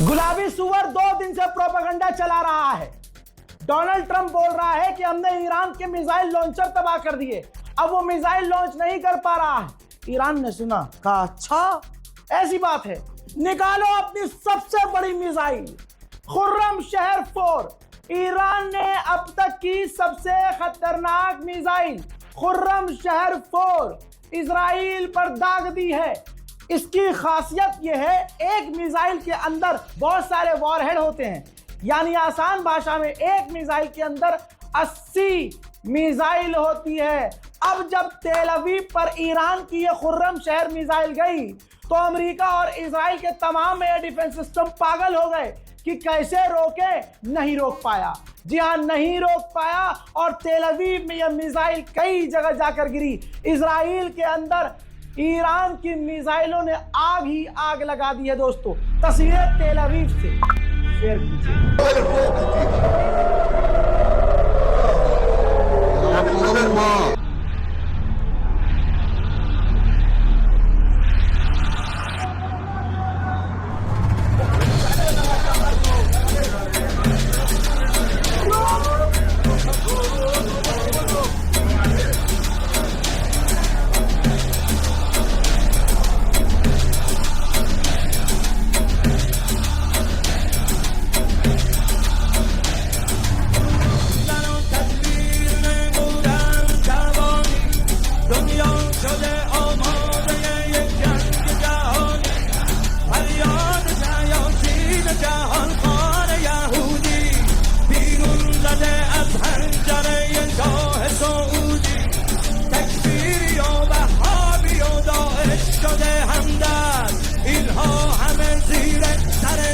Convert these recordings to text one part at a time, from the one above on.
गुलाबी सुअर 2 दिन से प्रोपेगेंडा चला रहा है। डोनाल्ड ट्रंप बोल रहा है कि हमने ईरान के मिसाइल लॉन्चर तबाह कर दिए, अब वो मिसाइल लॉन्च नहीं कर पा रहा है। ईरान ने सुना, कहा अच्छा ऐसी बात है, निकालो अपनी सबसे बड़ी मिसाइल खुर्रम शहर 4। ईरान ने अब तक की सबसे खतरनाक मिसाइल खुर्रम शहर 4 इजराइल पर दाग दी है। इसकी खासियत यह है, एक मिसाइल के अंदर बहुत सारे वॉरहेड होते हैं, यानी आसान भाषा में एक मिसाइल के अंदर 80 मिसाइल होती है। अब जब तेल अवीव पर ईरान की यह खुर्रम शहर मिसाइल गई तो अमेरिका और इजराइल के तमाम एयर डिफेंस सिस्टम पागल हो गए कि कैसे रोके, नहीं रोक पाया। जी हाँ, नहीं रोक पाया और तेल अवीव में यह मिसाइल कई जगह जाकर गिरी। इजराइल के अंदर ईरान की मिसाइलों ने आग ही आग लगा दी है। दोस्तों, तस्वीरें तेल अवीव से शेयर कीजिए।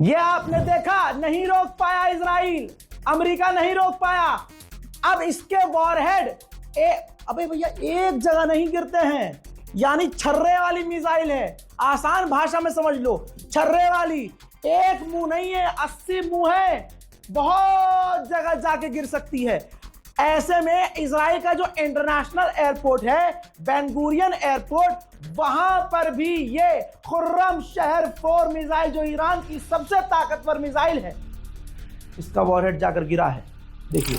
ये आपने देखा, नहीं रोक पाया इजराइल, अमेरिका नहीं रोक पाया। अब इसके वॉरहेड अबे भैया एक जगह नहीं गिरते हैं, यानी छर्रे वाली मिसाइल है। आसान भाषा में समझ लो, छर्रे वाली, एक मुंह नहीं है, 80 मुंह है, बहुत जगह जाके गिर सकती है। ऐसे में इजराइल का जो इंटरनेशनल एयरपोर्ट है, बेन गुरियन एयरपोर्ट, वहां पर भी ये खुर्रम शहर 4 मिसाइल, जो ईरान की सबसे ताकतवर मिसाइल है, इसका वॉरहेड जाकर गिरा है। देखिए,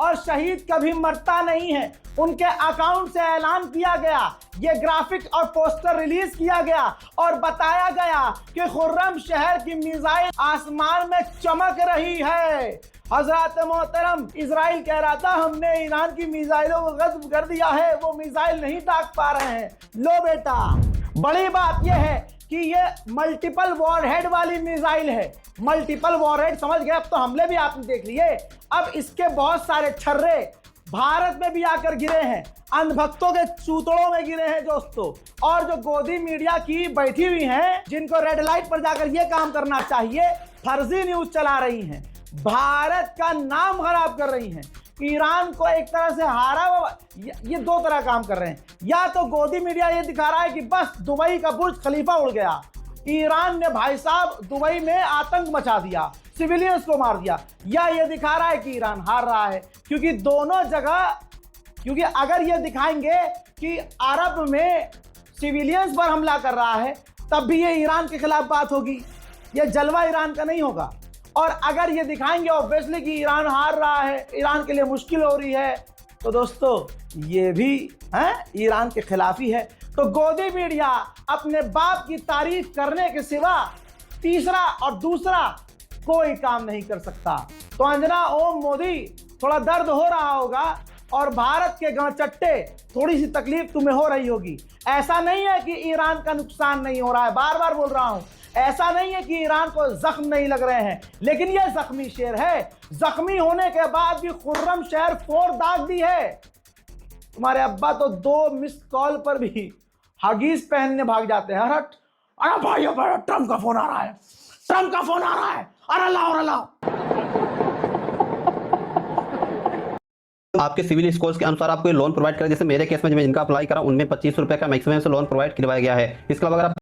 और शहीद कभी मरता नहीं है। उनके अकाउंट से ऐलान किया गया, ये ग्राफिक और पोस्टर रिलीज किया गया और बताया गया कि खुर्रम शहर की मिसाइल आसमान में चमक रही है। हजरत मोहतरम, इजराइल कह रहा था हमने ईरान की मिसाइलों को गस्ब कर दिया है, वो मिसाइल नहीं दाग पा रहे हैं। लो बेटा, बड़ी बात यह है कि ये मल्टीपल वॉरहेड वाली मिसाइल है। मल्टीपल वॉरहेड समझ गए? अब तो हमले भी आपने देख लिए। अब इसके बहुत सारे छर्रे भारत में भी आकर गिरे हैं, अंधभक्तों के सूतड़ों में गिरे हैं दोस्तों। और जो गोदी मीडिया की बैठी हुई हैं, जिनको रेड लाइट पर जाकर ये काम करना चाहिए, फर्जी न्यूज चला रही हैं, भारत का नाम खराब कर रही हैं, ईरान को एक तरह से हारा। ये दो तरह काम कर रहे हैं। या तो गोदी मीडिया ये दिखा रहा है कि बस दुबई का बुर्ज खलीफा उड़ गया, ईरान ने भाई साहब दुबई में आतंक मचा दिया, सिविलियंस को मार दिया, या ये दिखा रहा है कि ईरान हार रहा है। क्योंकि दोनों जगह, क्योंकि अगर ये दिखाएंगे कि अरब में सिविलियंस पर हमला कर रहा है, तब भी ये ईरान के खिलाफ बात होगी, ये जलवा ईरान का नहीं होगा। और अगर ये दिखाएंगे ऑब्वियसली कि ईरान हार रहा है, ईरान के लिए मुश्किल हो रही है, तो दोस्तों ये भी ईरान के खिलाफ ही है। तो गोदी मीडिया अपने बाप की तारीफ करने के सिवा तीसरा और दूसरा कोई काम नहीं कर सकता। तो अंजना, ओम मोदी, थोड़ा दर्द हो रहा होगा और भारत के गणचट्टे थोड़ी सी तकलीफ तुम्हें हो रही होगी। ऐसा नहीं है कि ईरान का नुकसान नहीं हो रहा है, बार बार बोल रहा हूं, ऐसा नहीं है कि ईरान को जख्म नहीं लग रहे हैं, लेकिन यह जख्मी शेर है। जख्मी होने के बाद भी खुर्रम शहर फोड़ दाग दी है। तुम्हारे अब्बा तो 2 मिस कॉल पर भी हगीज पहनने भाग जाते हैं। अरे भाई, ट्रम्प का फोन आ रहा है, ट्रम्प का फोन आ रहा है, अरे लाओ, अरे लाओ। आपके सिविल स्कोर्स के अनुसार आपको लोन प्रोवाइड करें। जैसे मेरे केस में जिनका अप्लाई करा उनमें 25 रुपए का मैक्सिमम से लोन प्रोवाइड करवाया गया है। इसके अलावा अगर आप